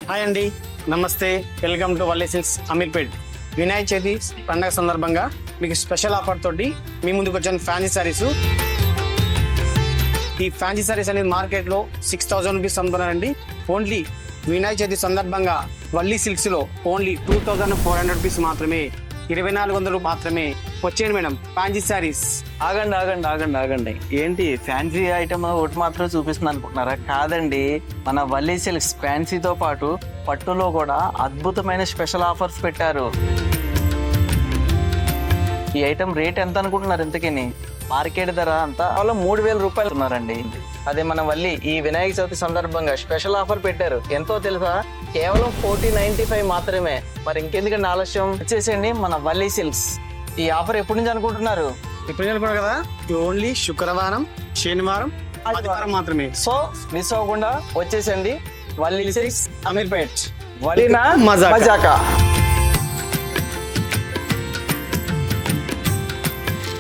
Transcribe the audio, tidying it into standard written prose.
Hi అండి, నమస్తే. Welcome to Valli silks Ameerpet. Vinayaka Chavithi పండగ సందర్భంగా మీకు స్పెషల్ ఆఫర్ తోటి మీ ముందుకు వచ్చాను ఫ్యాన్సీ సారీస్. ఈ ఫ్యాన్సీ సారీస్ అనేది మార్కెట్లో 6,000 రూపీస్ అమ్ముతున్నారండి. ఓన్లీ వినాయక చవితి సందర్భంగా వల్లీ సిల్క్స్ లో ఓన్లీ 2,400 రూపీస్ మాత్రమే, 2,400 మాత్రమే. వచ్చేయండి మేడం, ఫ్యాన్సీ సారీస్. ఆగండి. ఏంటి ఫ్యాన్సీ ఐటమ్ ఒకటి మాత్రం చూపిస్తుంది అనుకుంటున్నారా? కాదండి, మన వల్లీ సిల్క్స్ ఫ్యాన్సీతో పాటు పట్టులో కూడా అద్భుతమైన స్పెషల్ ఆఫర్స్ పెట్టారు. ఈ ఐటమ్ రేట్ ఎంత అనుకుంటున్నారు? ఇంతకని మార్కెట్ ధర అంతా కేవలం 3,000 రూపాయలు ఉన్నారండి. అదే మన వల్లీ ఈ వినాయక చవితి సందర్భంగా స్పెషల్ ఆఫర్ పెట్టారు. ఎంతో తెలుసా? కేవలం 1495 మాత్రమే. మరి ఇంకెందుకండి ఆలస్యం, వచ్చేసేయండి మన వల్లీ సిల్క్స్. ఈ ఆఫర్ ఎప్పటి నుంచి అనుకుంటున్నారు? ఇప్పుడు చెప్పారు కదా, ఓన్లీ శుక్రవారం, శనివారం, ఆదివారం మాత్రమే. సో మిస్ అవ్వకుండా వచ్చేసండి వల్లీ సిల్క్స్ అమీర్పేట్. వల్లీనా మజాకా.